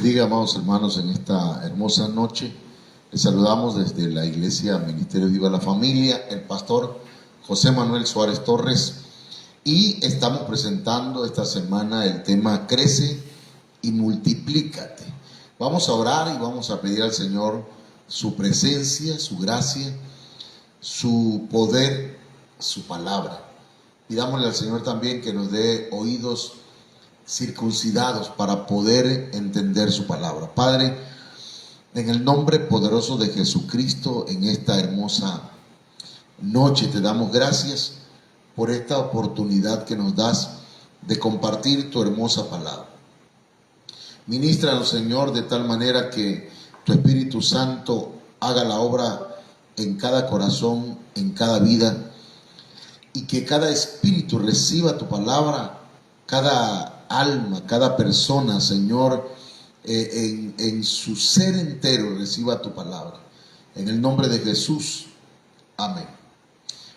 bendiga, amados hermanos, en esta hermosa noche. Les saludamos desde la Iglesia Ministerio Viva la Familia, el pastor José Manuel Suárez Torres, y estamos presentando esta semana el tema Crece y multiplícate. Vamos a orar y vamos a pedir al Señor su presencia, su gracia, su poder, su palabra. Pidámosle al Señor también que nos dé oídos circuncidados para poder entender su palabra. Padre, en el nombre poderoso de Jesucristo, en esta hermosa noche te damos gracias por esta oportunidad que nos das de compartir tu hermosa palabra. Ministranos, Señor, de tal manera que tu Espíritu Santo haga la obra en cada corazón, en cada vida, y que cada espíritu reciba tu palabra, cada alma, cada persona, Señor, en su ser entero reciba tu palabra. En el nombre de Jesús, amén.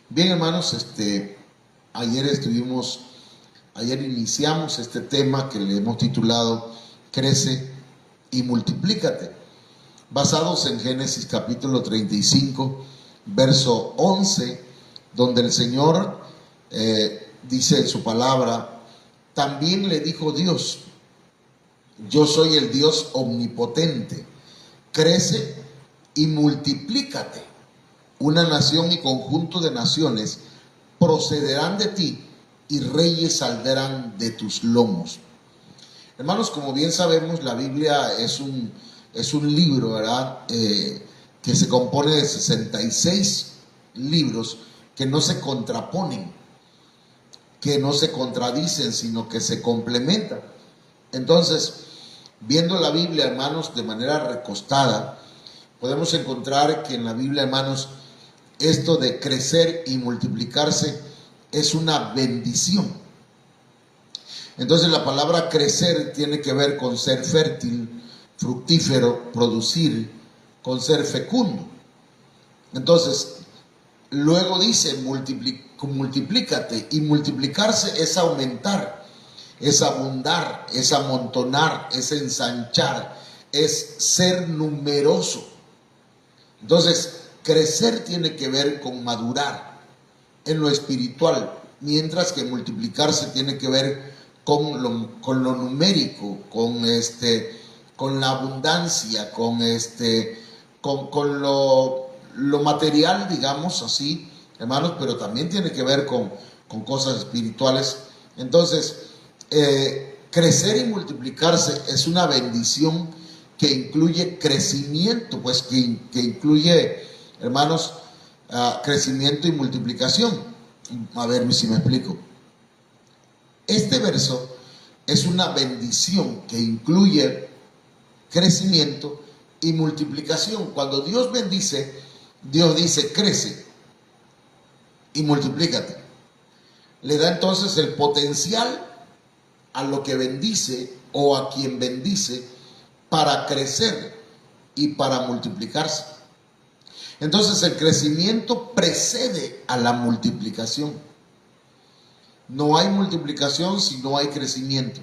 Bien, hermanos, ayer iniciamos este tema que le hemos titulado Crece y multiplícate, basados en Génesis capítulo 35, verso 11, donde el Señor dice en su palabra: también le dijo Dios, yo soy el Dios omnipotente, crece y multiplícate. Una nación y conjunto de naciones procederán de ti y reyes saldrán de tus lomos. Hermanos, como bien sabemos, la Biblia es un libro, ¿verdad? Que se compone de 66 libros que no se contraponen, que no se contradicen, sino que se complementan. Entonces, viendo la Biblia, hermanos, de manera recostada, podemos encontrar que en la Biblia, hermanos, esto de crecer y multiplicarse es una bendición. Entonces, la palabra crecer tiene que ver con ser fértil, fructífero, producir, con ser fecundo. Entonces, luego dice multiplícate, y multiplicarse es aumentar, es abundar, es amontonar, es ensanchar, es ser numeroso. Entonces, crecer tiene que ver con madurar en lo espiritual, mientras que multiplicarse tiene que ver con lo numérico, con la abundancia, con lo material, digamos así, hermanos, pero también tiene que ver con cosas espirituales. Entonces, crecer y multiplicarse es una bendición que incluye crecimiento, pues que incluye, hermanos, crecimiento y multiplicación. A ver si me explico. Este verso es una bendición que incluye crecimiento y multiplicación. Cuando Dios bendice, Dios dice crece y multiplícate. Le da entonces el potencial a lo que bendice o a quien bendice para crecer y para multiplicarse. Entonces el crecimiento precede a la multiplicación. No hay multiplicación si no hay crecimiento.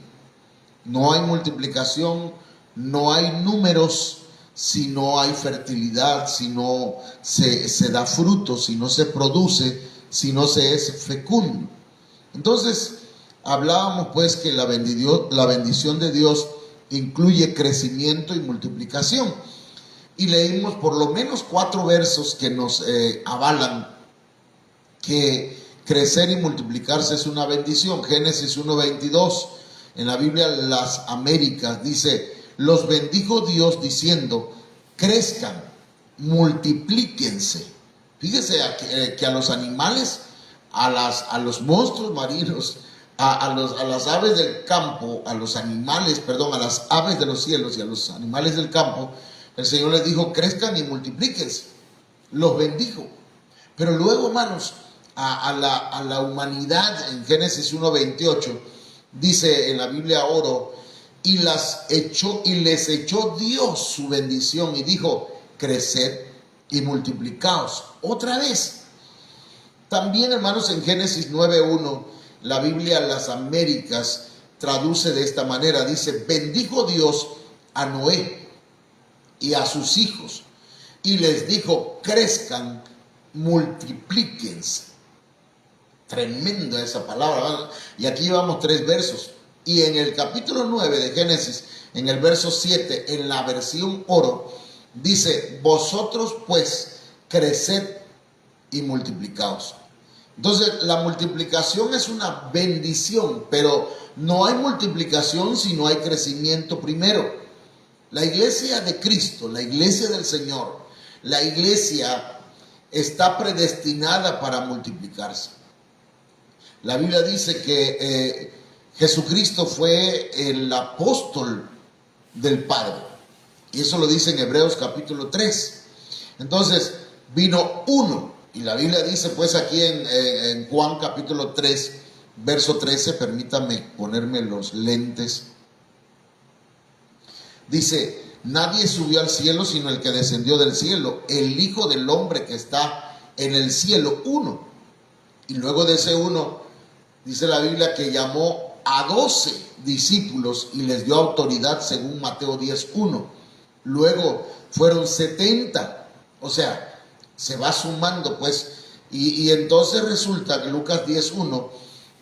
No hay multiplicación, no hay números si no hay fertilidad, si no se da fruto, si no se produce, si no se es fecundo. Entonces, hablábamos pues que la bendición de Dios incluye crecimiento y multiplicación. Y leímos por lo menos 4 versos que nos avalan que crecer y multiplicarse es una bendición. Génesis 1:22, en la Biblia Las Américas, dice: los bendijo Dios diciendo, crezcan, multiplíquense. Fíjese que a los animales, a los monstruos marinos, a las aves del campo, a las aves de los cielos y a los animales del campo, el Señor les dijo, crezcan y multiplíquense. Los bendijo. Pero luego, hermanos, a la humanidad, en Génesis 1:28, dice en la Biblia oro, y les echó Dios su bendición y dijo, creced y multiplicaos. Otra vez. También, hermanos, en Génesis 9:1, la Biblia Las Américas traduce de esta manera, dice, bendijo Dios a Noé y a sus hijos y les dijo: crezcan, multiplíquense. Tremenda esa palabra, ¿verdad? Y aquí llevamos 3 versos. Y en el capítulo 9 de Génesis, en el verso 7, en la versión oro, dice: vosotros pues creced y multiplicaos. Entonces, la multiplicación es una bendición, pero no hay multiplicación si no hay crecimiento primero. La iglesia de Cristo, la iglesia del Señor, la iglesia está predestinada para multiplicarse. La Biblia dice que Jesucristo fue el apóstol del Padre. Y eso lo dice en Hebreos capítulo 3. Entonces, vino uno. Y la Biblia dice, pues aquí en Juan capítulo 3, verso 13, permítame ponerme los lentes. Dice: nadie subió al cielo sino el que descendió del cielo, el Hijo del Hombre que está en el cielo, uno. Y luego de ese uno, dice la Biblia que llamó a 12 discípulos y les dio autoridad según Mateo 10:1. Luego fueron 70. O sea, se va sumando pues. Y entonces resulta que Lucas 10:1,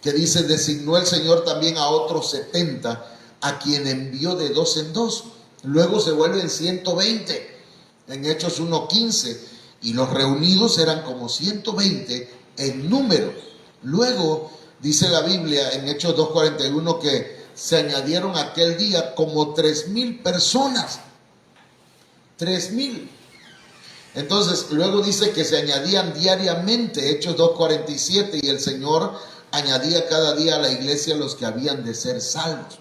que dice: designó el Señor también a otros 70, a quien envió de 2 en 2. Luego se vuelven 120 en Hechos 1:15, y los reunidos eran como 120 en número. Luego dice la Biblia en Hechos 2:41 que se añadieron aquel día como 3,000 personas. 3,000. Entonces luego dice que se añadían diariamente, Hechos 2:47, y el Señor añadía cada día a la iglesia los que habían de ser salvos.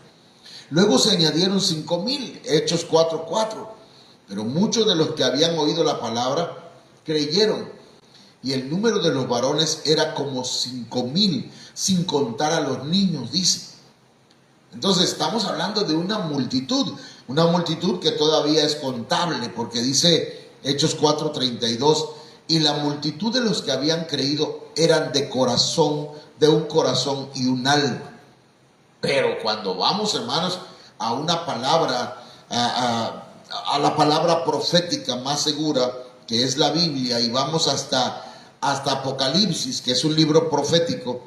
Luego se añadieron 5,000, Hechos 4:4. Pero muchos de los que habían oído la palabra creyeron, y el número de los varones era como 5,000, sin contar a los niños, dice. Entonces estamos hablando de una multitud que todavía es contable, porque dice Hechos 4:32, y la multitud de los que habían creído eran de un corazón y un alma. Pero cuando vamos, hermanos, a una palabra, a la palabra profética más segura, que es la Biblia, y vamos hasta Apocalipsis, que es un libro profético,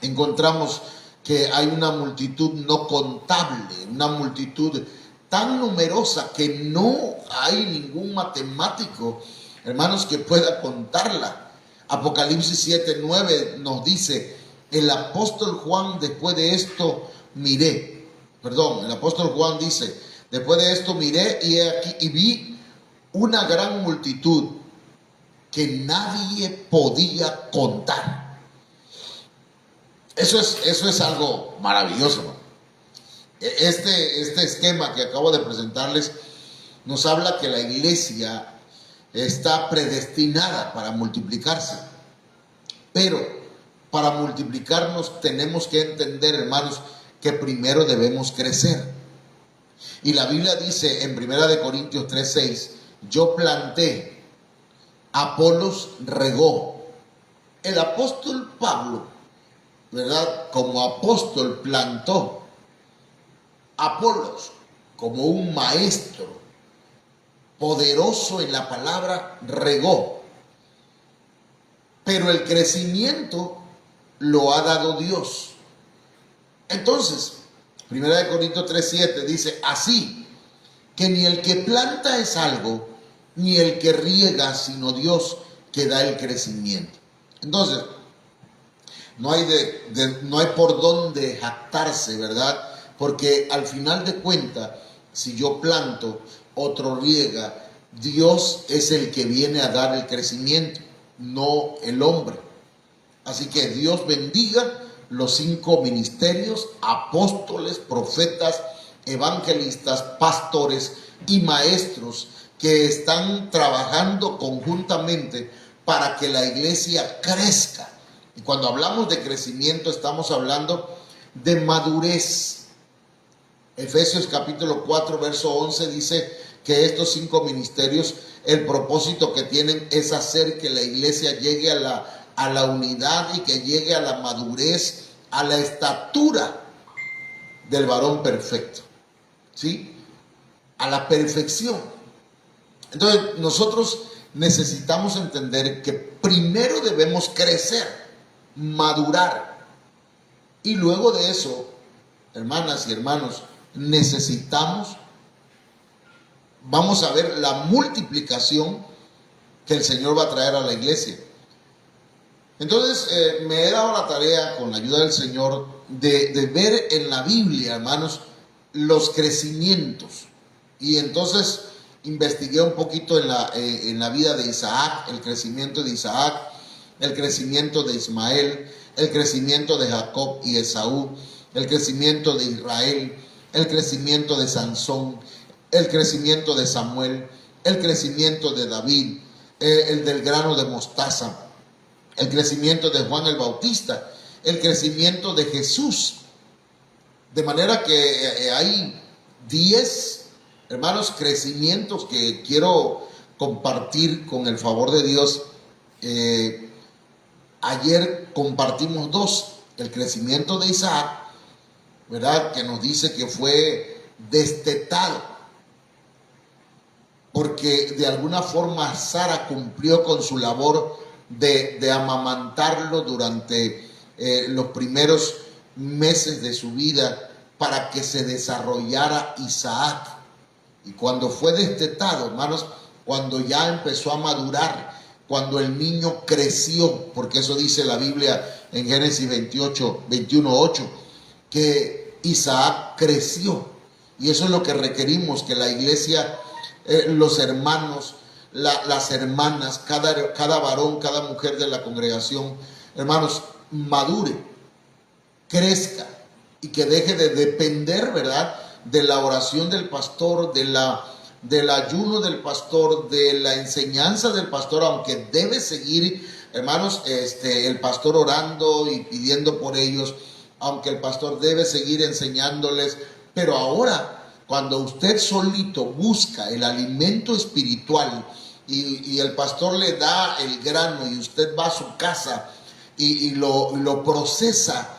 encontramos que hay una multitud no contable, una multitud tan numerosa que no hay ningún matemático, hermanos, que pueda contarla. Apocalipsis 7:9 nos dice: el apóstol Juan después de esto el apóstol Juan dice: después de esto miré y vi una gran multitud que nadie podía contar. Eso es algo maravilloso, ¿no? Este esquema que acabo de presentarles nos habla que la iglesia está predestinada para multiplicarse. Pero para multiplicarnos tenemos que entender, hermanos, que primero debemos crecer. Y la Biblia dice en 1 Corintios 3:6: yo planté, Apolos regó. El apóstol Pablo, ¿verdad?, como apóstol plantó. Apolos, como un maestro poderoso en la palabra, regó. Pero el crecimiento lo ha dado Dios. Entonces, 1 Corintios 3:7 dice: así que ni el que planta es algo, ni el que riega, sino Dios que da el crecimiento. Entonces, no hay por dónde jactarse, ¿verdad? Porque al final de cuentas, si yo planto, otro riega, Dios es el que viene a dar el crecimiento, no el hombre. Así que Dios bendiga los 5 ministerios: apóstoles, profetas, evangelistas, pastores y maestros, que están trabajando conjuntamente para que la iglesia crezca. Y cuando hablamos de crecimiento, estamos hablando de madurez. Efesios capítulo 4, verso 11 dice que estos 5 ministerios, el propósito que tienen es hacer que la iglesia llegue a la unidad y que llegue a la madurez, a la estatura del varón perfecto. ¿Sí? a la perfección. Entonces nosotros necesitamos entender que primero debemos crecer, madurar, y luego de eso, hermanas y hermanos, vamos a ver la multiplicación que el Señor va a traer a la iglesia. Entonces me he dado la tarea, con la ayuda del Señor, de ver en la Biblia, hermanos, los crecimientos. Y entonces investigué un poquito en la vida de Isaac, el crecimiento de Isaac, el crecimiento de Ismael, el crecimiento de Jacob y Esaú, el crecimiento de Israel, el crecimiento de Sansón, el crecimiento de Samuel, el crecimiento de David, el del grano de mostaza, el crecimiento de Juan el Bautista, el crecimiento de Jesús. De manera que hay 10, hermanos, crecimientos que quiero compartir con el favor de Dios. Ayer compartimos 2, el crecimiento de Isaac, ¿verdad? Que nos dice que fue destetado, porque de alguna forma Sara cumplió con su labor de amamantarlo durante los primeros meses de su vida para que se desarrollara Isaac. Y cuando fue destetado, hermanos, cuando ya empezó a madurar, cuando el niño creció, porque eso dice la Biblia en Génesis 21:8, que Isaac creció. Y eso es lo que requerimos, que la iglesia, los hermanos, las hermanas, cada varón, cada mujer de la congregación, hermanos, madure, crezca y que deje de depender, ¿verdad?, de la oración del pastor, del ayuno del pastor, de la enseñanza del pastor, aunque debe seguir, hermanos, el pastor orando y pidiendo por ellos, aunque el pastor debe seguir enseñándoles, pero ahora, cuando usted solito busca el alimento espiritual y el pastor le da el grano y usted va a su casa y lo procesa,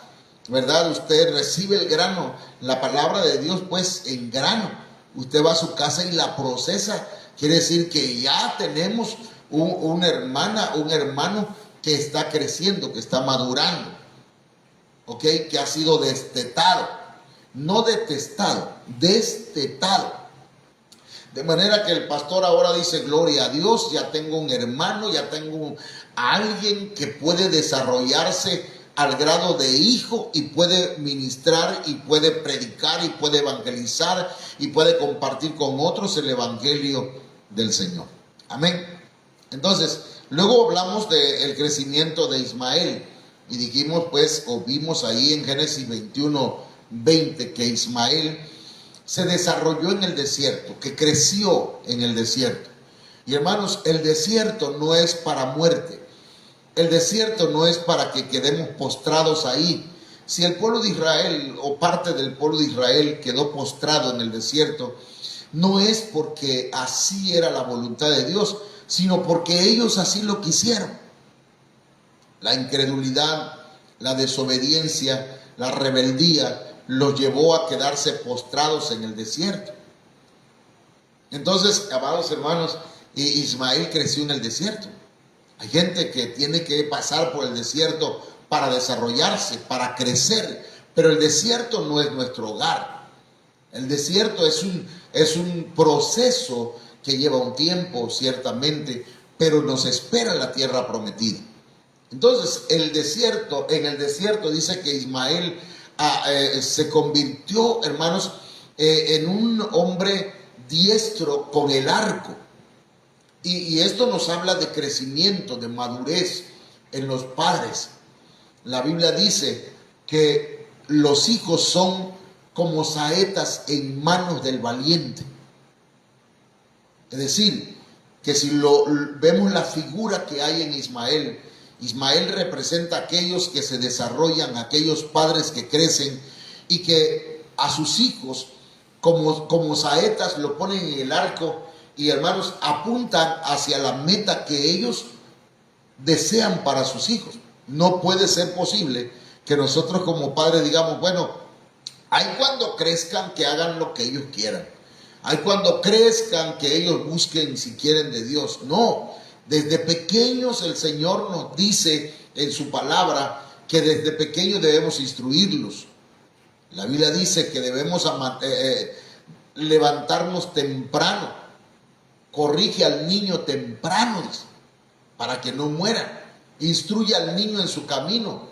¿verdad? Usted recibe el grano, la palabra de Dios pues en grano. Usted va a su casa y la procesa. Quiere decir que ya tenemos una hermana, un hermano que está creciendo, que está madurando, ¿ok? Que ha sido destetado, no detestado, destetado. De manera que el pastor ahora dice, gloria a Dios, ya tengo un hermano, ya tengo a alguien que puede desarrollarse al grado de hijo y puede ministrar y puede predicar y puede evangelizar y puede compartir con otros el evangelio del Señor. Amén. Entonces, luego hablamos del crecimiento de Ismael y dijimos pues, o vimos ahí en Génesis 21:20 que Ismael se desarrolló en el desierto, que creció en el desierto. Y hermanos, el desierto no es para muerte. El desierto no es para que quedemos postrados ahí. Si el pueblo de Israel o parte del pueblo de Israel quedó postrado en el desierto, no es porque así era la voluntad de Dios, sino porque ellos así lo quisieron. La incredulidad, la desobediencia, la rebeldía los llevó a quedarse postrados en el desierto. Entonces, amados hermanos, Ismael creció en el desierto. Hay gente que tiene que pasar por el desierto para desarrollarse, para crecer, pero el desierto no es nuestro hogar. El desierto es un proceso que lleva un tiempo, ciertamente, pero nos espera la tierra prometida. Entonces, en el desierto dice que Ismael se convirtió, hermanos, en un hombre diestro con el arco. Y esto nos habla de crecimiento, de madurez en los padres. La Biblia dice que los hijos son como saetas en manos del valiente. Es decir, que si vemos la figura que hay en Ismael, Ismael representa a aquellos que se desarrollan, aquellos padres que crecen y que a sus hijos como saetas lo ponen en el arco y, hermanos, apuntan hacia la meta que ellos desean para sus hijos. No puede ser posible que nosotros como padres digamos, bueno, ahí cuando crezcan que hagan lo que ellos quieran. Hay cuando crezcan que ellos busquen si quieren de Dios. No, desde pequeños el Señor nos dice en su palabra que desde pequeños debemos instruirlos. La Biblia dice que debemos levantarnos temprano. Corrige al niño temprano, dice, para que no muera. Instruye al niño en su camino,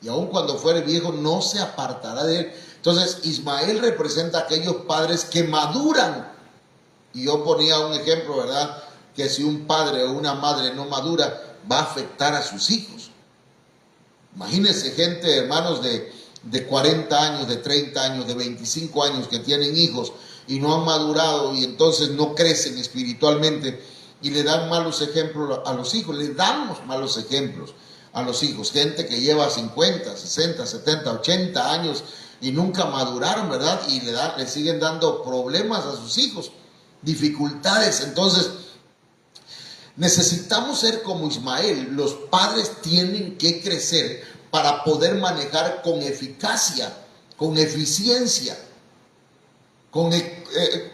y aun cuando fuere viejo no se apartará de él. Entonces Ismael representa a aquellos padres que maduran. Y yo ponía un ejemplo, ¿verdad? Que si un padre o una madre no madura, va a afectar a sus hijos. Imagínense gente, hermanos, de 40 años, de 30 años, de 25 años que tienen hijos y no han madurado, y entonces no crecen espiritualmente y le dan malos ejemplos a los hijos. Le damos malos ejemplos a los hijos. Gente que lleva 50, 60, 70, 80 años y nunca maduraron, ¿verdad? Y le siguen dando problemas a sus hijos, dificultades. Entonces necesitamos ser como Ismael. Los padres tienen que crecer para poder manejar con eficacia, con eficiencia,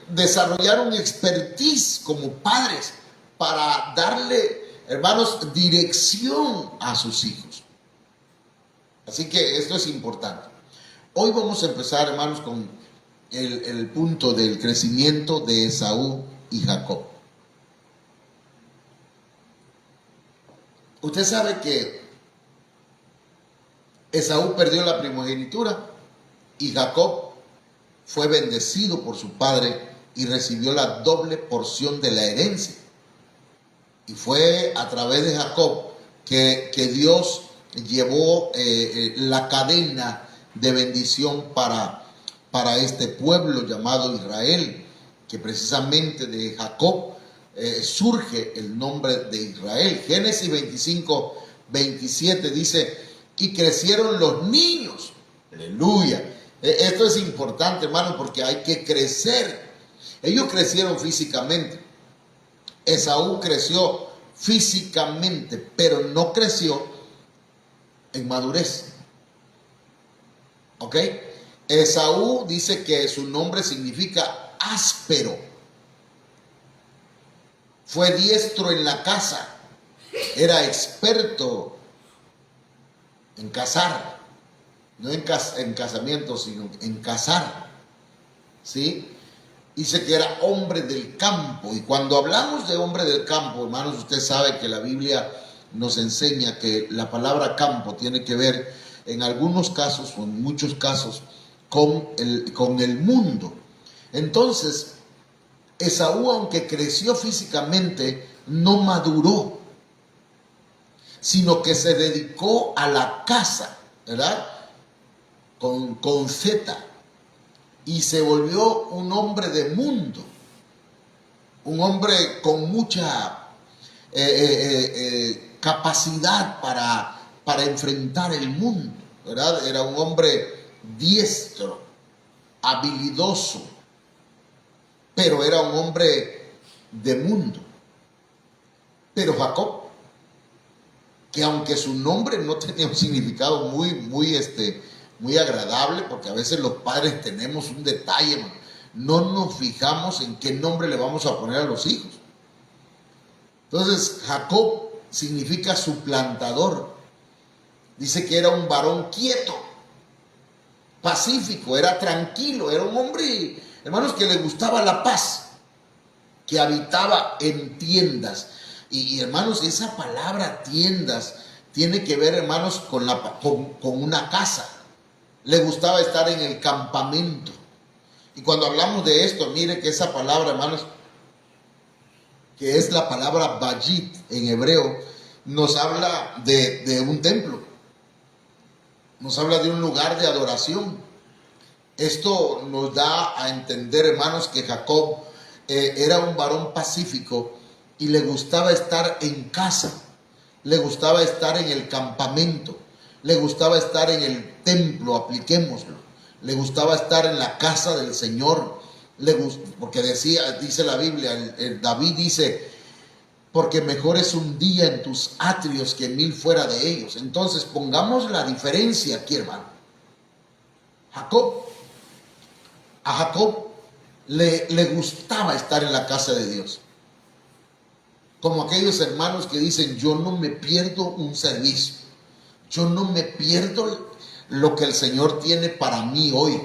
desarrollar un expertise como padres para darle, hermanos, dirección a sus hijos. Así que esto es importante. Hoy vamos a empezar, hermanos, con el punto del crecimiento de Esaú y Jacob. Usted sabe que Esaú perdió la primogenitura y Jacob fue bendecido por su padre y recibió la doble porción de la herencia. Y fue a través de Jacob que Dios llevó la cadena de bendición para este pueblo llamado Israel, que precisamente de Jacob surge el nombre de Israel. Génesis 25, 27 dice: y crecieron los niños. Aleluya. Esto es importante, hermano, porque hay que crecer. Ellos crecieron físicamente. Esaú creció físicamente, pero no creció en madurez. ¿Ok? Esaú dice que su nombre significa áspero. Fue diestro en la caza. Era experto en cazar. No en casamiento, sino en cazar. ¿Sí? Dice que era hombre del campo. Y cuando hablamos de hombre del campo, hermanos, usted sabe que la Biblia nos enseña que la palabra campo tiene que ver en algunos casos o en muchos casos con el mundo. Entonces, Esaú, aunque creció físicamente, no maduró, sino que se dedicó a la caza, ¿verdad? Con Z. Y se volvió un hombre de mundo, un hombre con mucha capacidad para enfrentar el mundo, ¿verdad? Era un hombre diestro, habilidoso, pero era un hombre de mundo. Pero Jacob, que aunque su nombre no tenía un significado muy agradable, porque a veces los padres tenemos un detalle, no nos fijamos en qué nombre le vamos a poner a los hijos. Entonces, Jacob significa suplantador. Dice que era un varón quieto, pacífico, era tranquilo, era un hombre, hermanos, que le gustaba la paz, que habitaba en tiendas. Y hermanos, esa palabra tiendas tiene que ver, hermanos, con una casa. Le gustaba estar en el campamento. Y cuando hablamos de esto, mire que esa palabra, hermanos, que es la palabra bayit en hebreo, nos habla de un templo. Nos habla de un lugar de adoración. Esto nos da a entender, hermanos, que Jacob era un varón pacífico y le gustaba estar en casa. Le gustaba estar en el campamento. Le gustaba estar en el templo, apliquémoslo. Le gustaba estar en la casa del Señor. Porque dice la Biblia, David dice, porque mejor es un día en tus atrios que 1000 fuera de ellos. Entonces pongamos la diferencia aquí, hermano. A Jacob le gustaba estar en la casa de Dios. Como aquellos hermanos que dicen, yo no me pierdo un servicio, yo no me pierdo lo que el Señor tiene para mí hoy,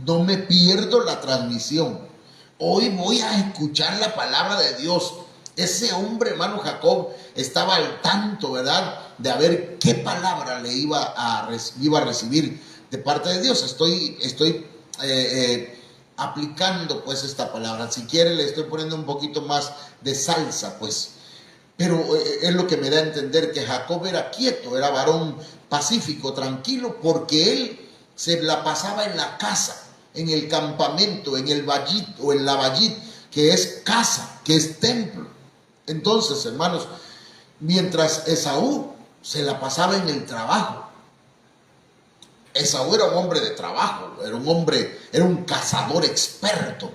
no me pierdo la transmisión, hoy voy a escuchar la palabra de Dios. Ese hombre, hermano Jacob, estaba al tanto, ¿verdad?, de a ver qué palabra le iba a recibir de parte de Dios. Estoy aplicando pues esta palabra. Si quiere le estoy poniendo un poquito más de salsa, pues. Pero es lo que me da a entender que Jacob era quieto, era varón pacífico, tranquilo, porque él se la pasaba en la casa, en el campamento, en el bayit o en la bayit, que es casa, que es templo. Entonces, hermanos, mientras Esaú se la pasaba en el trabajo. Esaú era un hombre de trabajo, era un cazador experto.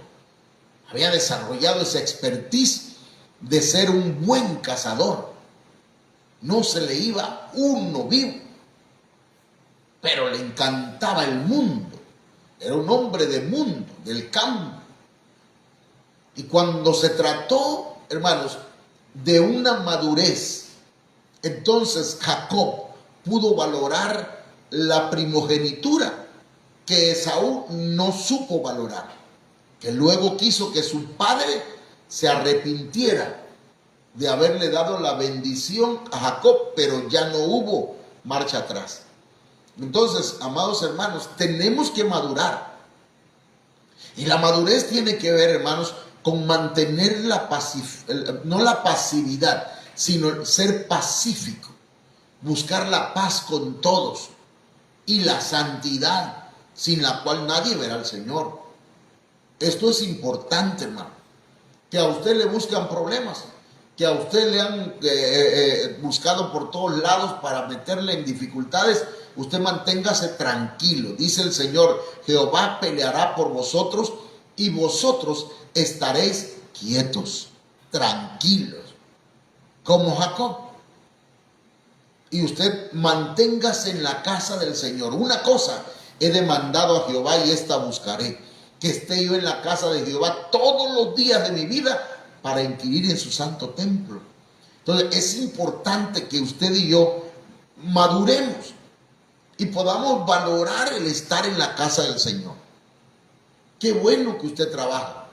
Había desarrollado esa expertise de ser un buen cazador. No se le iba uno vivo, pero le encantaba el mundo. Era un hombre de mundo, del campo. Y cuando se trató, hermanos, de una madurez, entonces Jacob pudo valorar la primogenitura que Esaú no supo valorar, que luego quiso que su padre se arrepintiera de haberle dado la bendición a Jacob, pero ya no hubo marcha atrás. Entonces, amados hermanos, tenemos que madurar. Y la madurez tiene que ver, hermanos, con mantener no la pasividad, sino ser pacífico, buscar la paz con todos y la santidad, sin la cual nadie verá al Señor. Esto es importante, hermano. Que a usted le buscan problemas, que a usted le han buscado por todos lados para meterle en dificultades, usted manténgase tranquilo. Dice el Señor, Jehová peleará por vosotros y vosotros estaréis quietos, tranquilos, como Jacob. Y usted manténgase en la casa del Señor. Una cosa he demandado a Jehová y esta buscaré, que esté yo en la casa de Jehová todos los días de mi vida para inquirir en su santo templo. Entonces es importante que usted y yo maduremos y podamos valorar el estar en la casa del Señor. Qué bueno que usted trabaja,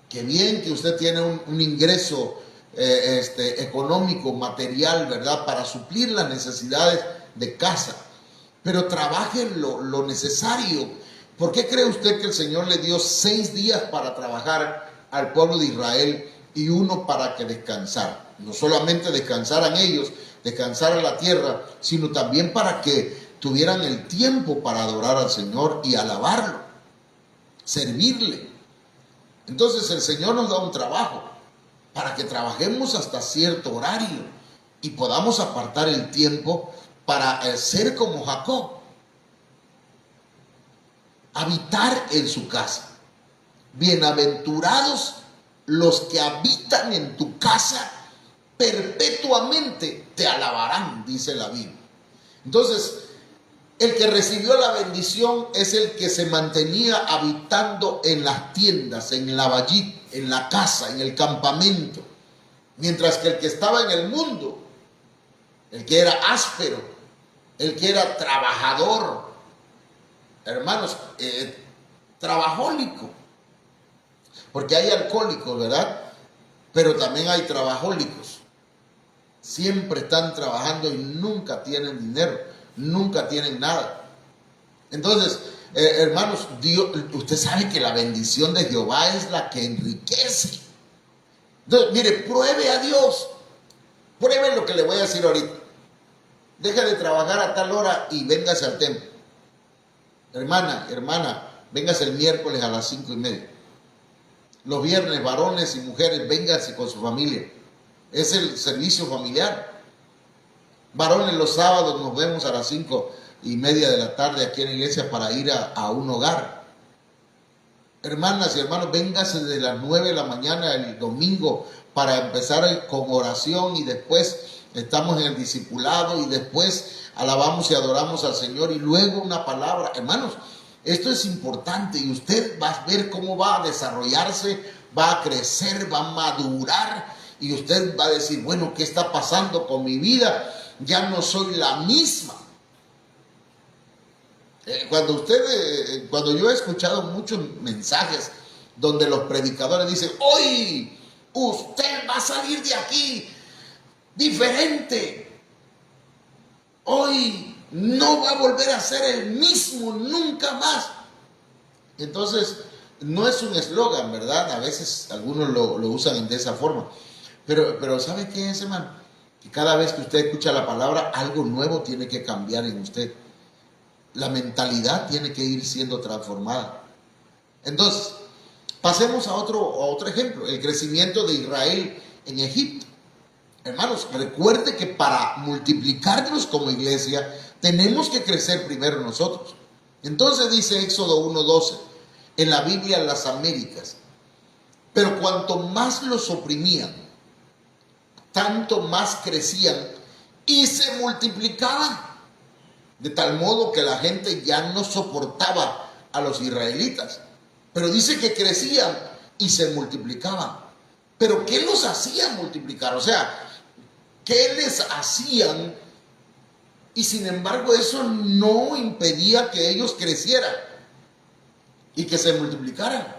qué bien que usted tiene un ingreso económico, material, ¿verdad?, para suplir las necesidades de casa, pero trabaje lo necesario. ¿Por qué cree usted que el Señor le dio 6 días para trabajar al pueblo de Israel y 1 para que descansara? No solamente descansaran ellos, descansara la tierra, sino también para que tuvieran el tiempo para adorar al Señor y alabarlo, servirle. Entonces el Señor nos da un trabajo para que trabajemos hasta cierto horario y podamos apartar el tiempo para ser como Jacob, habitar en su casa. Bienaventurados los que habitan en tu casa, perpetuamente te alabarán, dice la Biblia. Entonces, el que recibió la bendición es el que se mantenía habitando en las tiendas, en la bayit, en la casa, en el campamento. Mientras que el que estaba en el mundo, el que era áspero, el que era trabajador, hermanos, trabajólico, porque hay alcohólicos, ¿verdad? Pero también hay trabajólicos. Siempre están trabajando y nunca tienen dinero, nunca tienen nada. Entonces, hermanos, Dios, usted sabe que la bendición de Jehová es la que enriquece. Entonces, mire, pruebe a Dios. Pruebe lo que le voy a decir ahorita. Deja de trabajar a tal hora y véngase al templo. Hermana, véngase el miércoles a las 5:30. Los viernes, varones y mujeres, vénganse con su familia. Es el servicio familiar. Varones, los sábados nos vemos a las 5:30 de la tarde aquí en la iglesia para ir a un hogar. Hermanas y hermanos, vénganse desde las 9 de la mañana el domingo para empezar con oración y después estamos en el discipulado y después alabamos y adoramos al Señor y luego una palabra. Hermanos, Esto es importante y usted va a ver cómo va a desarrollarse, va a crecer, va a madurar y usted va a decir, bueno, ¿qué está pasando con mi vida? Ya no soy la misma. Cuando yo he escuchado muchos mensajes donde los predicadores dicen, hoy usted va a salir de aquí diferente, hoy no va a volver a ser el mismo nunca más. Entonces, no es un eslogan, ¿verdad? A veces algunos lo usan de esa forma. Pero ¿sabe qué es, hermano? Que cada vez que usted escucha la palabra, algo nuevo tiene que cambiar en usted. La mentalidad tiene que ir siendo transformada. Entonces, pasemos a otro ejemplo, el crecimiento de Israel en Egipto. Hermanos, recuerde que para multiplicarnos como iglesia, tenemos que crecer primero nosotros. Entonces dice Éxodo 1:12, en la Biblia Las Américas, pero cuanto más los oprimían, tanto más crecían y se multiplicaban, de tal modo que la gente ya no soportaba a los israelitas. Pero dice que crecían y se multiplicaban. Pero ¿qué los hacía multiplicar? O sea, ¿qué les hacían? Y sin embargo eso no impedía que ellos crecieran y que se multiplicaran.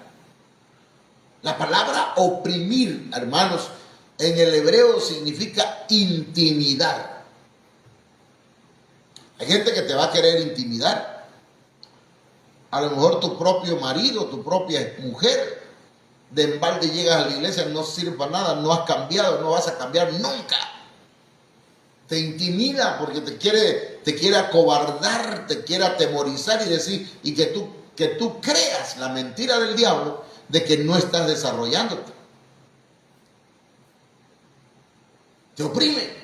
La palabra oprimir, hermanos, en el hebreo significa intimidar. Hay gente que te va a querer intimidar. A lo mejor tu propio marido, tu propia mujer, de embalde llegas a la iglesia, no sirve para nada, no has cambiado, no vas a cambiar nunca. Te intimida porque te quiere acobardar, te quiere atemorizar y decir, y que tú creas la mentira del diablo de que no estás desarrollándote. Te oprime.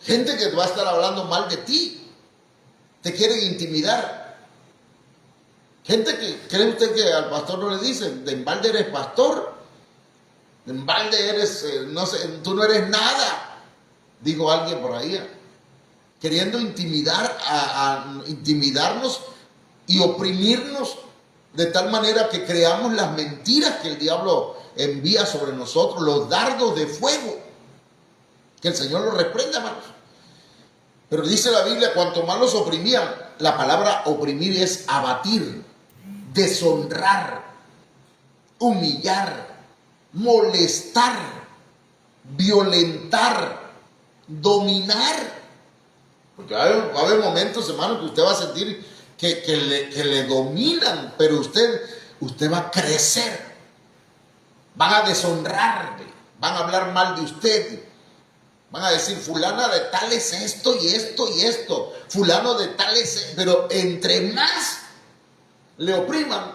Gente que te va a estar hablando mal de ti, te quieren intimidar. Gente que cree usted que al pastor no le dicen, de embalde eres pastor, de embalde eres, no sé, tú no eres nada, dijo alguien por ahí, queriendo intimidarnos y oprimirnos de tal manera que creamos las mentiras que el diablo envía sobre nosotros, los dardos de fuego. Que el Señor los reprenda, hermanos. Pero dice la Biblia, cuanto más los oprimían, la palabra oprimir es abatir, deshonrar, humillar, molestar, violentar, dominar. Porque va a haber momentos, hermanos, que usted va a sentir que le dominan, pero usted va a crecer. Van a deshonrarle, van a hablar mal de usted. Van a decir, fulana de tal es esto y esto y esto. Fulano de tal es... Pero entre más le opriman,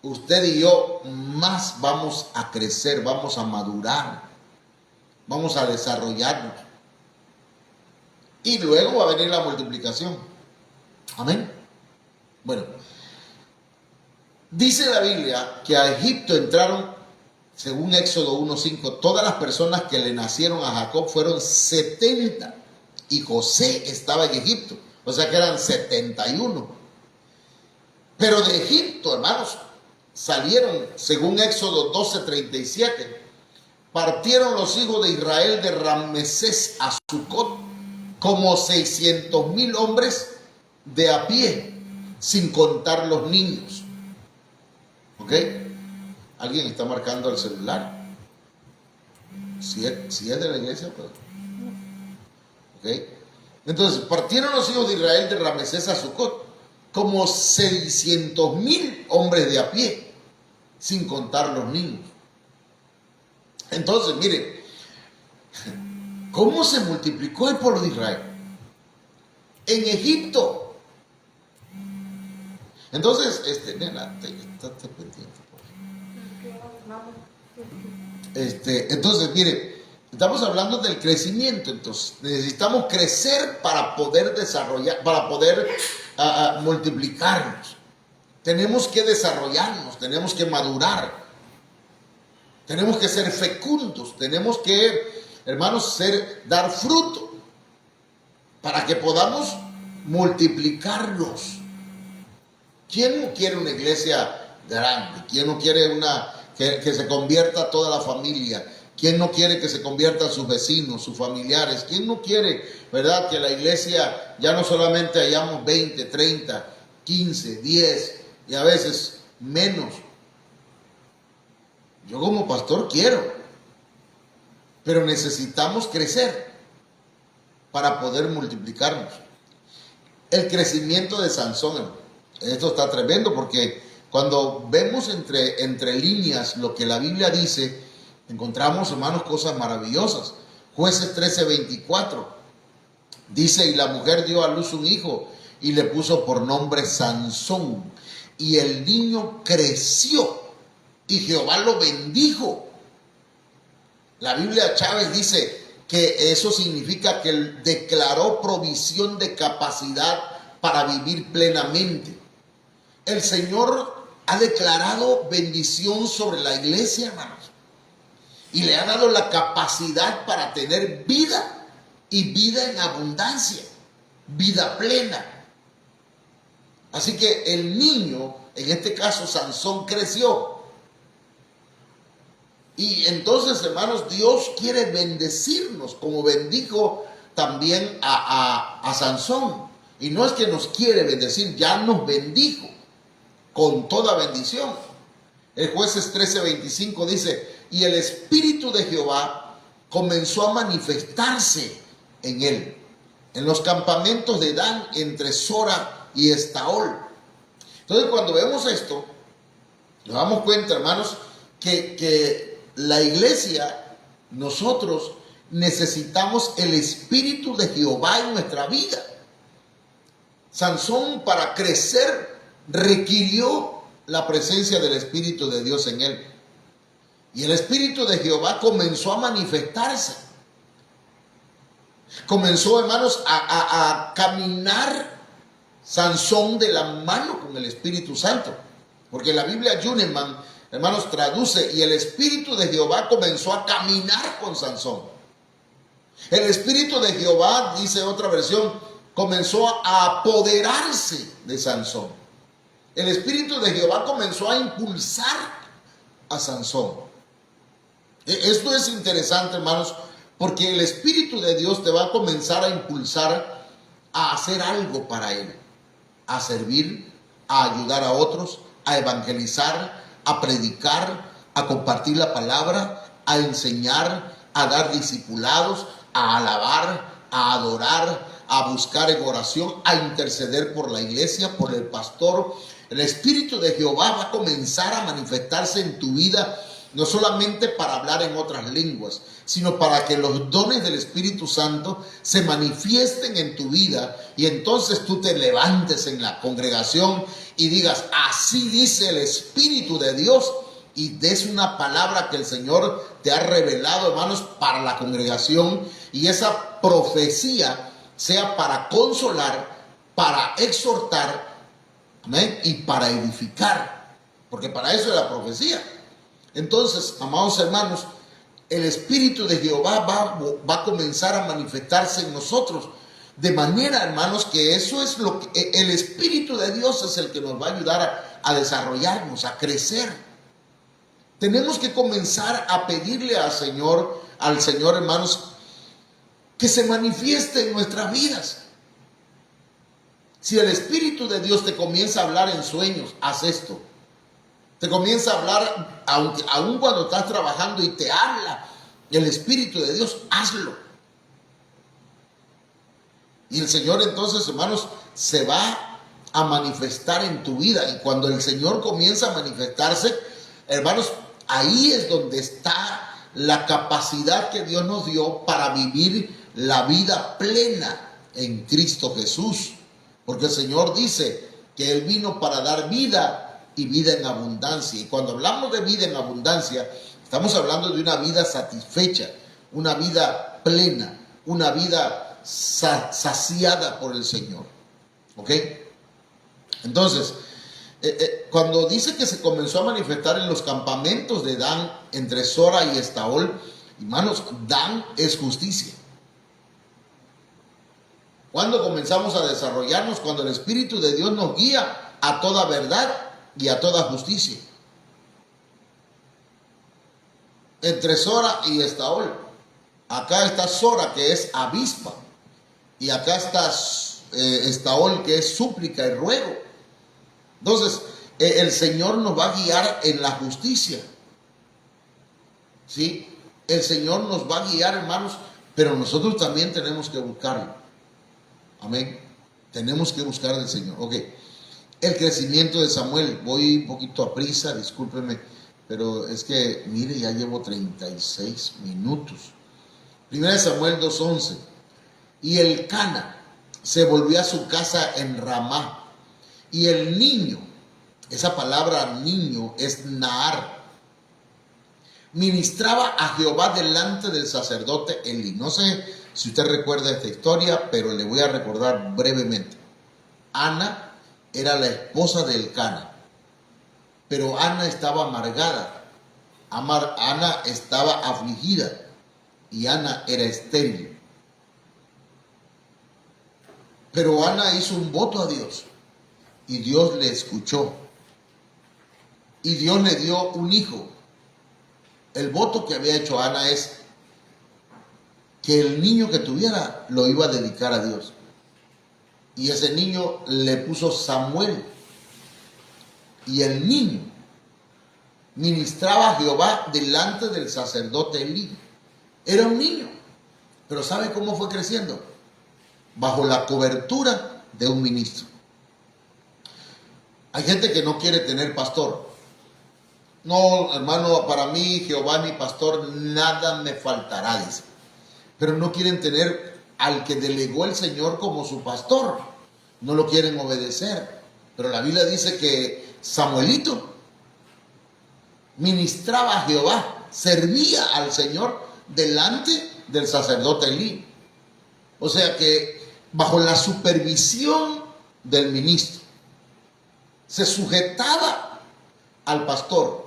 usted y yo más vamos a crecer, vamos a madurar, vamos a desarrollarnos. Y luego va a venir la multiplicación. Amén. Bueno, dice la Biblia que a Egipto entraron, según Éxodo 1:5, todas las personas que le nacieron a Jacob fueron 70 y José estaba en Egipto, o sea que eran 71. Pero de Egipto, hermanos, salieron, según Éxodo 12:37, partieron los hijos de Israel de Ramesés a Sucot como 600,000 hombres de a pie, sin contar los niños. ¿Ok? ¿Alguien está marcando el celular? Si es de la iglesia, pues. ¿Ok? Entonces, partieron los hijos de Israel de Ramesés a Sucot como 600,000 hombres de a pie, sin contar los niños. Entonces, mire, ¿cómo se multiplicó el pueblo de Israel? En Egipto. Entonces, nena, estate pendiente. Entonces, mire, estamos hablando del crecimiento. Entonces, necesitamos crecer para poder desarrollar, para poder multiplicarnos. Tenemos que desarrollarnos, tenemos que madurar, tenemos que ser fecundos, tenemos que, hermanos, dar fruto para que podamos multiplicarnos. ¿Quién no quiere una iglesia grande? ¿Quién no quiere que se convierta toda la familia? ¿Quién no quiere que se conviertan sus vecinos, sus familiares? ¿Quién no quiere, verdad, que la iglesia ya no solamente hayamos 20, 30, 15, 10 y a veces menos? Yo como pastor quiero, pero necesitamos crecer para poder multiplicarnos. El crecimiento de Sansón, esto está tremendo, porque cuando vemos entre líneas lo que la Biblia dice, encontramos, hermanos, cosas maravillosas. Jueces 13:24 dice: y la mujer dio a luz un hijo y le puso por nombre Sansón, y el niño creció y Jehová lo bendijo. La Biblia Chávez dice que eso significa que él declaró provisión de capacidad para vivir plenamente. El Señor ha declarado bendición sobre la iglesia, hermanos, y le ha dado la capacidad para tener vida, y vida en abundancia, vida plena. Así que el niño, en este caso Sansón, creció. Y entonces, hermanos, Dios quiere bendecirnos como bendijo también a Sansón. Y no es que nos quiere bendecir, ya nos bendijo con toda bendición. El Jueces 13:25 dice: y el Espíritu de Jehová comenzó a manifestarse en él, en los campamentos de Dan, entre Sora y Estaol. Entonces, cuando vemos esto, nos damos cuenta, hermanos, que la iglesia, nosotros necesitamos el Espíritu de Jehová en nuestra vida. Sansón, para crecer, requirió la presencia del Espíritu de Dios en él. Y el Espíritu de Jehová comenzó a manifestarse. Comenzó, hermanos, a caminar Sansón de la mano con el Espíritu Santo. Porque la Biblia Yuneman, hermanos, traduce: y el Espíritu de Jehová comenzó a caminar con Sansón. El Espíritu de Jehová, dice otra versión, comenzó a apoderarse de Sansón. El Espíritu de Jehová comenzó a impulsar a Sansón. Esto es interesante, hermanos, porque el Espíritu de Dios te va a comenzar a impulsar a hacer algo para Él, a servir, a ayudar a otros, a evangelizar, a predicar, a compartir la palabra, a enseñar, a dar discipulados, a alabar, a adorar, a buscar en oración, a interceder por la iglesia, por el pastor. El Espíritu de Jehová va a comenzar a manifestarse en tu vida, no solamente para hablar en otras lenguas, sino para que los dones del Espíritu Santo se manifiesten en tu vida, y entonces tú te levantes en la congregación y digas: así dice el Espíritu de Dios, y des una palabra que el Señor te ha revelado, hermanos, para la congregación, y esa profecía sea para consolar, para exhortar, amén, y para edificar, porque para eso es la profecía. Entonces, amados hermanos, el Espíritu de Jehová va a comenzar a manifestarse en nosotros, de manera, hermanos, que eso es lo que el Espíritu de Dios es el que nos va a ayudar a desarrollarnos, a crecer. Tenemos que comenzar a pedirle al Señor, hermanos, que se manifieste en nuestras vidas. Si el Espíritu de Dios te comienza a hablar en sueños, haz esto. Te comienza a hablar, aun cuando estás trabajando y te habla el Espíritu de Dios, hazlo. Y el Señor entonces, hermanos, se va a manifestar en tu vida. Y cuando el Señor comienza a manifestarse, hermanos, ahí es donde está la capacidad que Dios nos dio para vivir la vida plena en Cristo Jesús. Porque el Señor dice que Él vino para dar vida y vida en abundancia. Y cuando hablamos de vida en abundancia, estamos hablando de una vida satisfecha, una vida plena, una vida saciada por el Señor. ¿Ok? Entonces, cuando dice que se comenzó a manifestar en los campamentos de Dan, entre Sora y Estaol, hermanos, Dan es justicia. ¿Cuándo comenzamos a desarrollarnos? Cuando el Espíritu de Dios nos guía a toda verdad y a toda justicia. Entre Sora y Estaol. Acá está Sora, que es avispa, y acá está Estaol, que es súplica y ruego. Entonces, el Señor nos va a guiar en la justicia. ¿Sí? El Señor nos va a guiar, hermanos, pero nosotros también tenemos que buscarlo. Amén. Tenemos que buscar al Señor. Ok. El crecimiento de Samuel. Voy un poquito a prisa, discúlpeme, pero es que, mire, ya llevo 36 minutos. 1 Samuel 2:11. Y el Cana se volvió a su casa en Ramá. Y el niño, esa palabra niño es Nahar, ministraba a Jehová delante del sacerdote Elí. No sé si usted recuerda esta historia, pero le voy a recordar brevemente. Ana era la esposa del Cana, pero Ana estaba amargada. Ana estaba afligida y Ana era estéril. Pero Ana hizo un voto a Dios y Dios le escuchó. Y Dios le dio un hijo. El voto que había hecho Ana es que el niño que tuviera lo iba a dedicar a Dios. Y ese niño le puso Samuel. Y el niño ministraba a Jehová delante del sacerdote Elí. Era un niño, pero ¿sabe cómo fue creciendo? Bajo la cobertura de un ministro. Hay gente que no quiere tener pastor. No, hermano, para mí Jehová mi pastor, nada me faltará, dice. Pero no quieren tener al que delegó el Señor como su pastor. No lo quieren obedecer. Pero la Biblia dice que Samuelito ministraba a Jehová, servía al Señor delante del sacerdote Elí. O sea que bajo la supervisión del ministro se sujetaba al pastor.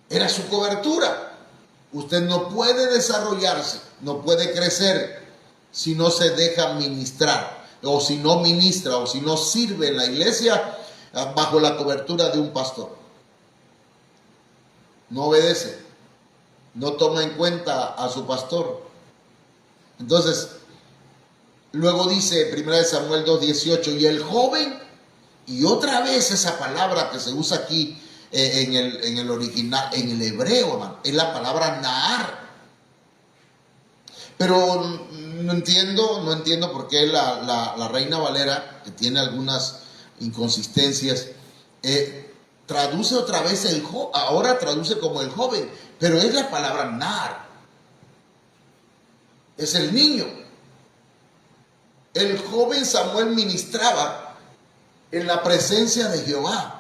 Era su cobertura. Usted no puede desarrollarse, no puede crecer si no se deja ministrar, o si no ministra, o si no sirve en la iglesia bajo la cobertura de un pastor. No obedece, no toma en cuenta a su pastor. Entonces, luego dice 1 Samuel 2:18, y el joven, y otra vez esa palabra que se usa aquí en el original, en el hebreo, hermano, es la palabra Nahar. Pero no entiendo por qué la Reina Valera, que tiene algunas inconsistencias, traduce otra vez ahora traduce como el joven, pero es la palabra Nahar. Es el niño. El joven Samuel ministraba en la presencia de Jehová.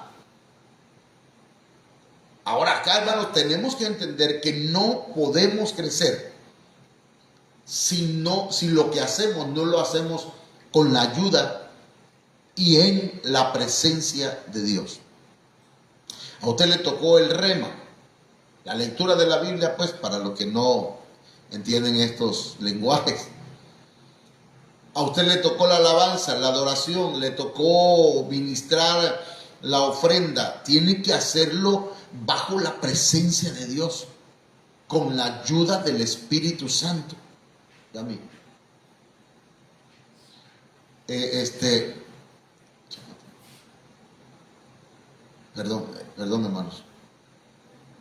Ahora acá, hermanos, tenemos que entender que no podemos crecer si lo que hacemos no lo hacemos con la ayuda y en la presencia de Dios. A usted le tocó el rema, la lectura de la Biblia, pues, para los que no entienden estos lenguajes. A usted le tocó la alabanza, la adoración, le tocó ministrar la ofrenda. Tiene que hacerlo bajo la presencia de Dios, con la ayuda del Espíritu Santo. Dame. Perdón, hermanos.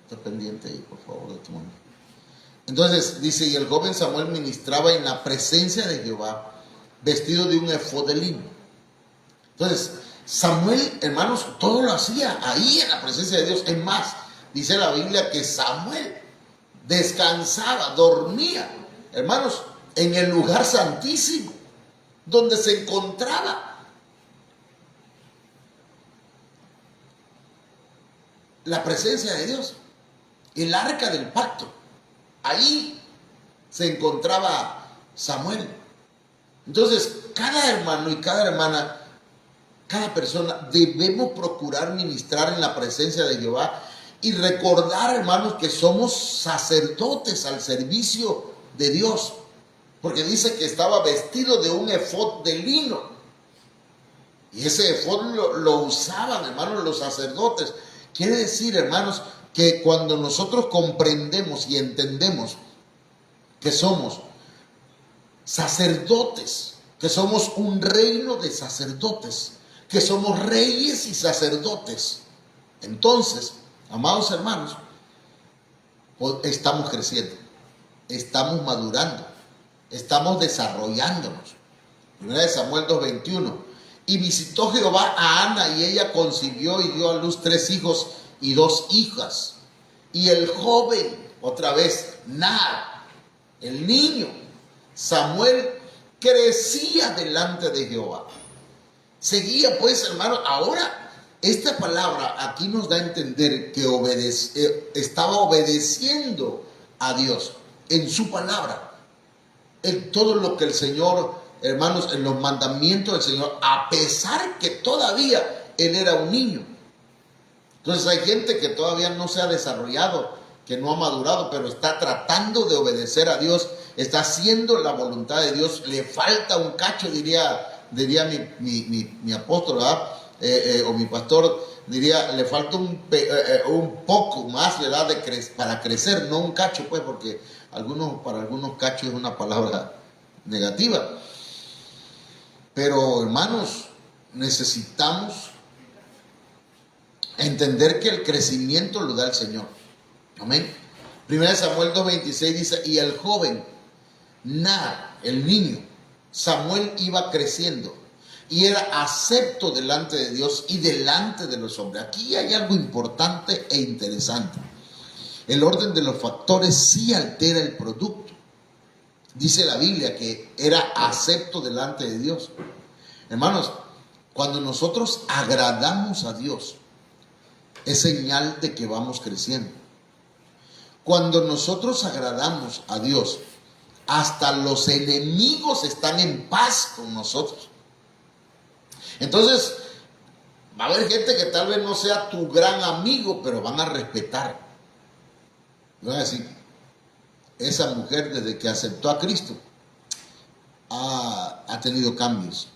Está pendiente ahí, por favor, de tu mano. Entonces dice, y el joven Samuel ministraba en la presencia de Jehová, vestido de un efod de lino. Entonces, Samuel, hermanos, todo lo hacía ahí en la presencia de Dios. Es más, dice la Biblia que Samuel descansaba, dormía, hermanos, en el lugar santísimo, donde se encontraba la presencia de Dios, el arca del pacto. Ahí se encontraba Samuel. Entonces, cada hermano y cada hermana, cada persona, debemos procurar ministrar en la presencia de Jehová y recordar, hermanos, que somos sacerdotes al servicio de Dios. porque dice que estaba vestido de un efod de lino. Y ese efod lo usaban, hermanos, los sacerdotes. Quiere decir, hermanos, que cuando nosotros comprendemos y entendemos que somos sacerdotes, que somos un reino de sacerdotes, que somos reyes y sacerdotes, entonces, amados hermanos, estamos creciendo, estamos madurando, estamos desarrollándonos. Primera de Samuel 2:21. Y visitó Jehová a Ana, y ella concibió y dio a luz 3 hijos y 2 hijas. Y el joven, otra vez, el niño, Samuel, crecía delante de Jehová. Seguía pues, hermano, ahora esta palabra aquí nos da a entender que estaba obedeciendo a Dios en su palabra, en todo lo que el Señor, hermanos, en los mandamientos del Señor, a pesar que todavía él era un niño. Entonces hay gente que todavía no se ha desarrollado, que no ha madurado, pero está tratando de obedecer a Dios, está haciendo la voluntad de Dios. Le falta un cacho, diría mi apóstol, ¿verdad? O mi pastor, diría, le falta un poco más, ¿verdad? Para crecer, no un cacho, pues, porque para algunos cacho es una palabra negativa. Pero, hermanos, necesitamos entender que el crecimiento lo da el Señor. Amén. Primera de Samuel 2:26 dice, y el joven, el niño, Samuel iba creciendo y era acepto delante de Dios y delante de los hombres. Aquí hay algo importante e interesante. El orden de los factores sí altera el producto. Dice la Biblia que era acepto delante de Dios. Hermanos, cuando nosotros agradamos a Dios, es señal de que vamos creciendo. Cuando nosotros agradamos a Dios, hasta los enemigos están en paz con nosotros. Entonces, va a haber gente que tal vez no sea tu gran amigo, pero van a respetar. Van a decir, esa mujer desde que aceptó a Cristo ha tenido cambios.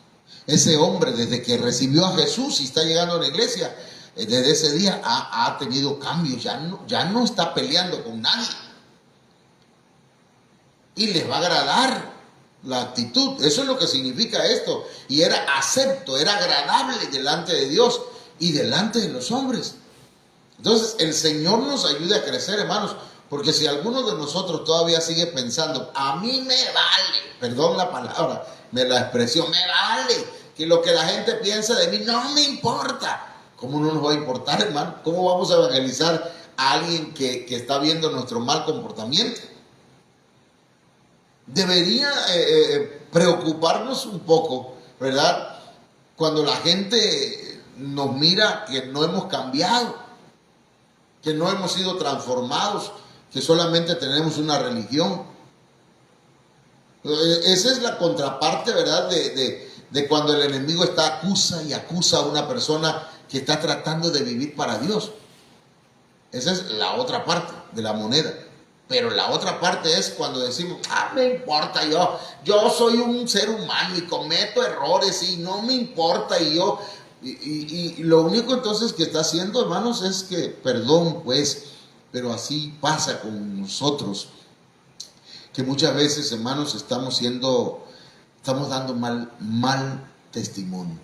Ese hombre desde que recibió a Jesús y está llegando a la iglesia, desde ese día ha tenido cambios, ya no está peleando con nadie. Y les va a agradar la actitud. Eso es lo que significa esto. Y era acepto, era agradable delante de Dios y delante de los hombres. Entonces el Señor nos ayude a crecer, hermanos, porque si alguno de nosotros todavía sigue pensando, a mí me vale, perdón la palabra, la expresión, me vale, que lo que la gente piensa de mí no me importa. ¿Cómo no nos va a importar, hermano? ¿Cómo vamos a evangelizar a alguien que está viendo nuestro mal comportamiento? Debería preocuparnos un poco, ¿verdad? Cuando la gente nos mira que no hemos cambiado, que no hemos sido transformados, que solamente tenemos una religión. Esa es la contraparte, ¿verdad? De cuando el enemigo acusa a una persona que está tratando de vivir para Dios. Esa es la otra parte de la moneda. Pero la otra parte es cuando decimos, me importa, yo soy un ser humano y cometo errores y no me importa y lo único entonces que está haciendo, hermanos, es que, perdón pues, pero así pasa con nosotros, que muchas veces, hermanos, estamos dando mal testimonio.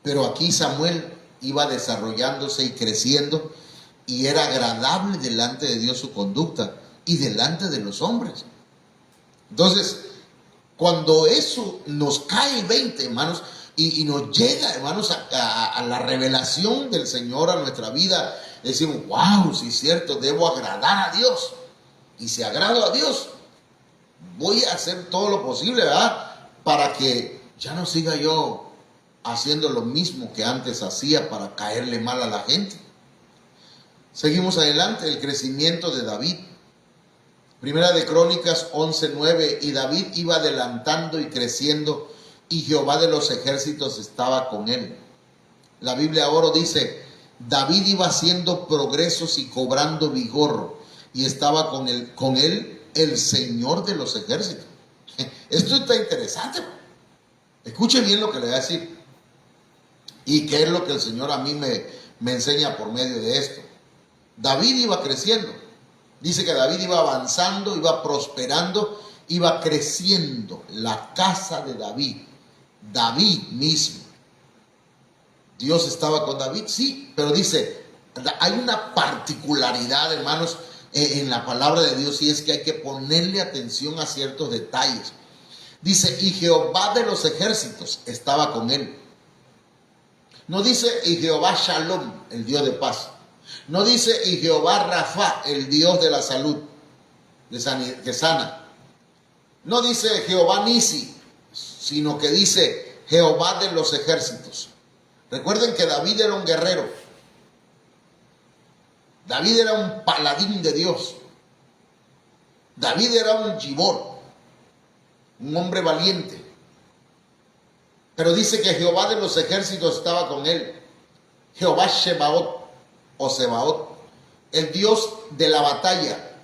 Pero aquí Samuel iba desarrollándose y creciendo, y era agradable delante de Dios su conducta y delante de los hombres. Entonces, cuando eso nos cae el 20, hermanos, y nos llega, hermanos, a la revelación del Señor a nuestra vida, decimos, wow, sí es cierto, debo agradar a Dios. Y si agrado a Dios, voy a hacer todo lo posible, ¿verdad? Para que ya no siga yo haciendo lo mismo que antes hacía para caerle mal a la gente. Seguimos adelante, el crecimiento de David. Primera de Crónicas 11:9, y David iba adelantando y creciendo, y Jehová de los ejércitos estaba con él. La Biblia ahora dice, David iba haciendo progresos y cobrando vigor, y estaba con él el Señor de los ejércitos. Esto está interesante. Escuche bien lo que le voy a decir. Y qué es lo que el Señor a mí me enseña por medio de esto. David iba creciendo. Dice que David iba avanzando, iba prosperando, iba creciendo. La casa de David. David mismo. Dios estaba con David, sí, pero dice, hay una particularidad, hermanos, en la palabra de Dios, y es que hay que ponerle atención a ciertos detalles. Dice, y Jehová de los ejércitos estaba con él. No dice, y Jehová Shalom, el Dios de paz. No dice, y Jehová Rafa, el Dios de la salud, que sana. No dice Jehová Nisi, sino que dice Jehová de los ejércitos. Recuerden que David era un guerrero. David era un paladín de Dios. David era un gibor, un hombre valiente. Pero dice que Jehová de los ejércitos estaba con él. Jehová Shebaot o Sebaot, el Dios de la batalla,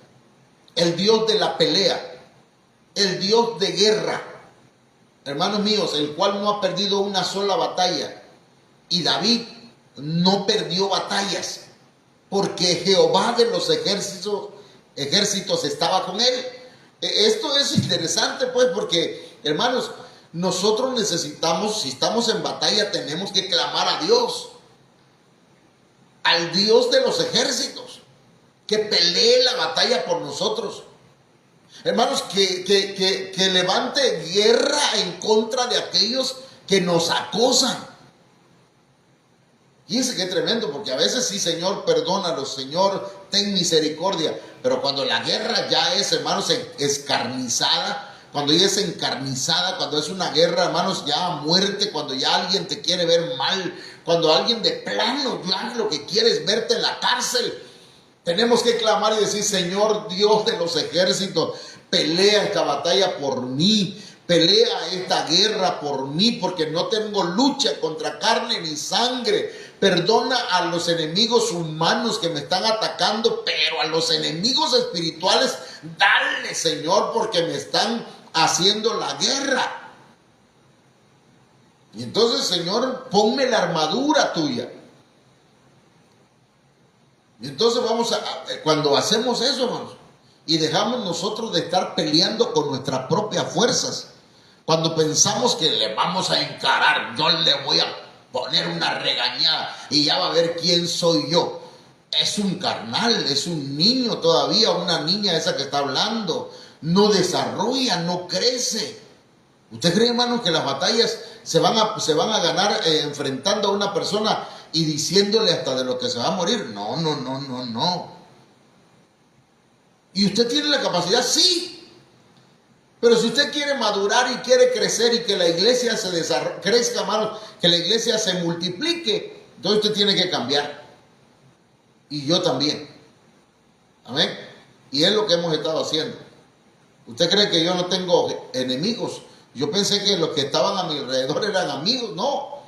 el Dios de la pelea, el Dios de guerra. Hermanos míos, el cual no ha perdido una sola batalla. Y David no perdió batallas, porque Jehová de los ejércitos estaba con él. Esto es interesante, pues, porque, hermanos, nosotros necesitamos, si estamos en batalla, tenemos que clamar a Dios, al Dios de los ejércitos, que pelee la batalla por nosotros. Hermanos, que levante guerra en contra de aquellos que nos acosan. Fíjense qué tremendo, porque a veces sí, Señor, perdónalos, Señor, ten misericordia. Pero cuando la guerra ya es, hermanos, escarnizada, cuando ya es encarnizada, cuando es una guerra, hermanos, ya a muerte, cuando ya alguien te quiere ver mal, cuando alguien de plano ya lo que quiere es verte en la cárcel, tenemos que clamar y decir, Señor Dios de los ejércitos, pelea esta batalla por mí. Pelea esta guerra por mí, porque no tengo lucha contra carne ni sangre. Perdona a los enemigos humanos que me están atacando, pero a los enemigos espirituales, dale, Señor, porque me están haciendo la guerra. Y entonces, Señor, ponme la armadura tuya. Y entonces cuando hacemos eso, hermanos, y dejamos nosotros de estar peleando con nuestras propias fuerzas, cuando pensamos que le vamos a encarar, yo le voy a poner una regañada y ya va a ver quién soy yo. Es un carnal, es un niño todavía, una niña esa que está hablando. No desarrolla, no crece. ¿Usted cree, hermano, que las batallas se van a ganar enfrentando a una persona y diciéndole hasta de lo que se va a morir? No, no, no, no, no. ¿Y usted tiene la capacidad? Sí. Pero si usted quiere madurar y quiere crecer y que la iglesia crezca, hermanos, que la iglesia se multiplique, entonces usted tiene que cambiar. Y yo también. Amén. Y es lo que hemos estado haciendo. ¿Usted cree que yo no tengo enemigos? Yo pensé que los que estaban a mi alrededor eran amigos. No.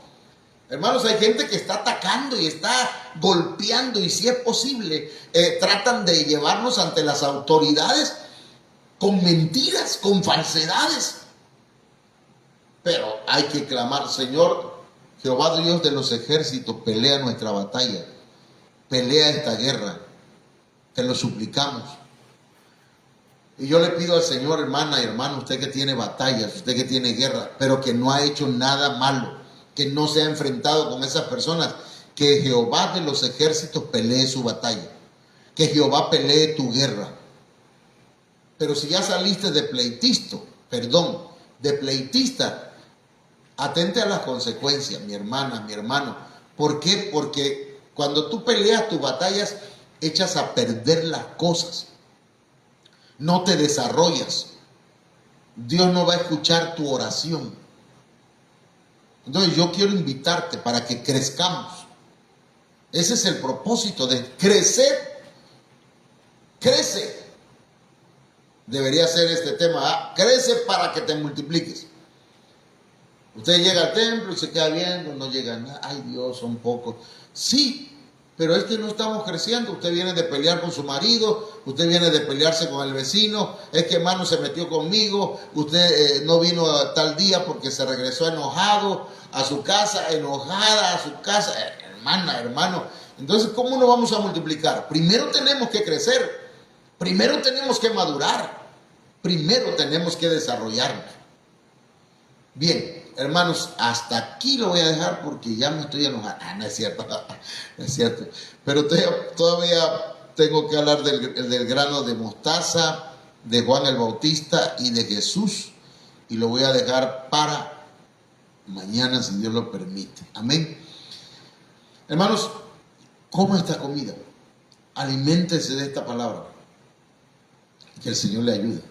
Hermanos, hay gente que está atacando y está golpeando, y si es posible, tratan de llevarnos ante las autoridades con mentiras, con falsedades. Pero hay que clamar, Señor, Jehová Dios de los ejércitos, pelea nuestra batalla, pelea esta guerra, te lo suplicamos. Y yo le pido al Señor, hermana y hermano, usted que tiene batallas, usted que tiene guerra, pero que no ha hecho nada malo, que no se ha enfrentado con esas personas, que Jehová de los ejércitos pelee su batalla, que Jehová pelee tu guerra. Pero si ya saliste de pleitista, atente a las consecuencias, mi hermana, mi hermano. ¿Por qué? Porque cuando tú peleas tus batallas, echas a perder las cosas. No te desarrollas. Dios no va a escuchar tu oración. Entonces yo quiero invitarte para que crezcamos. Ese es el propósito de crecer. Crece. Debería ser este tema. Crece para que te multipliques. Usted llega al templo y se queda viendo, no llega nada. Ay, Dios, son pocos. Sí, pero es que no estamos creciendo. Usted viene de pelear con su marido, usted viene de pelearse con el vecino, es que hermano se metió conmigo, usted no vino tal día porque se regresó enojado a su casa, enojada a su casa, hermana, hermano. Entonces, ¿cómo nos vamos a multiplicar? Primero tenemos que crecer, primero tenemos que madurar, primero tenemos que desarrollarnos. Bien, hermanos, hasta aquí lo voy a dejar porque ya me estoy enojando. No es cierto, no es cierto. Pero todavía tengo que hablar del grano de mostaza, de Juan el Bautista y de Jesús. Y lo voy a dejar para mañana, si Dios lo permite. Amén. Hermanos, coma esta comida. Aliméntese de esta palabra. Que el Señor le ayude.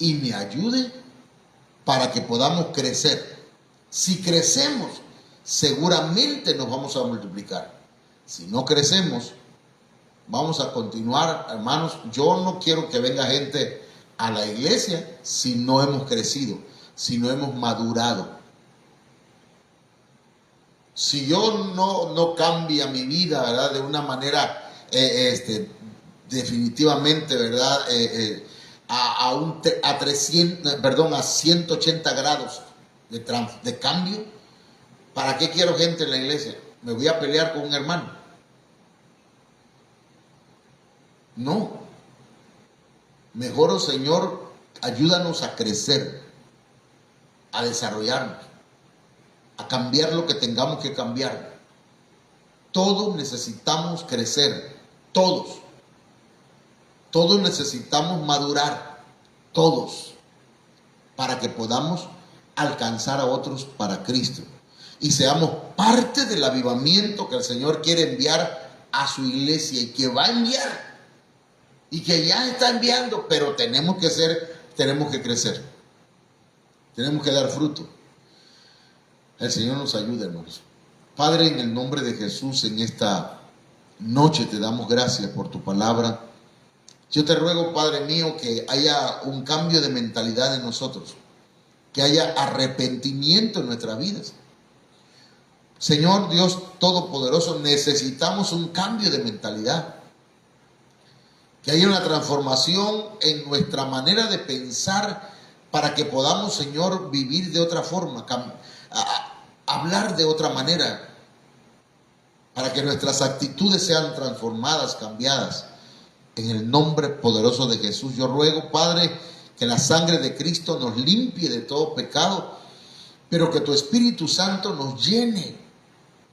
Y me ayude para que podamos crecer. Si crecemos, seguramente nos vamos a multiplicar. Si no crecemos, vamos a continuar, hermanos. Yo no quiero que venga gente a la iglesia si no hemos crecido, si no hemos madurado. Si yo no cambia mi vida, ¿verdad? De una manera definitivamente, ¿verdad? A 180 grados de cambio. ¿Para qué quiero gente en la iglesia? ¿Me voy a pelear con un hermano? No. Mejor, oh Señor, ayúdanos a crecer, a desarrollarnos, a cambiar lo que tengamos que cambiar. Todos necesitamos crecer, todos. Todos necesitamos madurar, todos, para que podamos alcanzar a otros para Cristo y seamos parte del avivamiento que el Señor quiere enviar a su iglesia y que va a enviar y que ya está enviando, pero tenemos que crecer, tenemos que dar fruto. El Señor nos ayude, hermanos. Padre, en el nombre de Jesús, en esta noche te damos gracias por tu palabra. Yo te ruego, Padre mío, que haya un cambio de mentalidad en nosotros, que haya arrepentimiento en nuestras vidas. Señor Dios Todopoderoso, necesitamos un cambio de mentalidad, que haya una transformación en nuestra manera de pensar para que podamos, Señor, vivir de otra forma, hablar de otra manera, para que nuestras actitudes sean transformadas, cambiadas. En el nombre poderoso de Jesús, yo ruego, Padre, que la sangre de Cristo nos limpie de todo pecado, pero que tu Espíritu Santo nos llene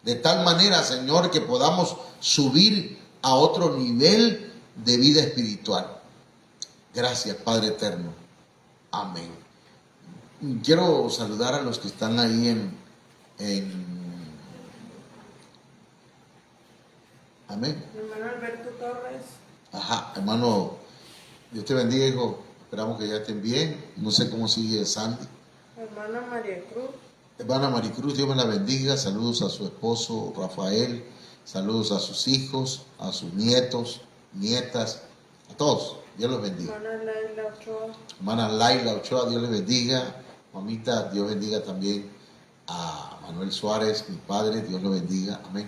de tal manera, Señor, que podamos subir a otro nivel de vida espiritual. Gracias, Padre eterno. Amén. Quiero saludar a los que están ahí Amén. Hermano Alberto Torres. Ajá, hermano, Dios te bendiga, hijo. Esperamos que ya estén bien. No sé cómo sigue Sandy. Hermana María Cruz. Hermana Maricruz, Dios me la bendiga. Saludos a su esposo Rafael. Saludos a sus hijos, a sus nietos, nietas, a todos. Dios los bendiga. Hermana Laila Ochoa. Hermana Laila Ochoa, Dios les bendiga. Mamita, Dios bendiga también a Manuel Suárez, mi padre. Dios lo bendiga. Amén.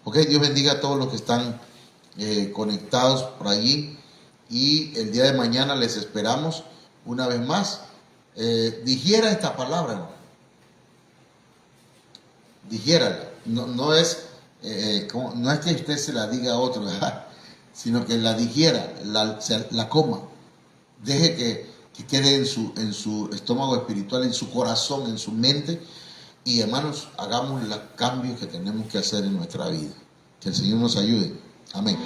Ok, Dios bendiga a todos los que están conectados por allí, y el día de mañana les esperamos una vez más. Digiera esta palabra, hermano. Digiérala. No es que usted se la diga a otro, ¿verdad? Sino que la digiera, la coma, deje que quede en su estómago espiritual, en su corazón, en su mente. Y hermanos, hagamos los cambios que tenemos que hacer en nuestra vida. Que el Señor nos ayude. Amén.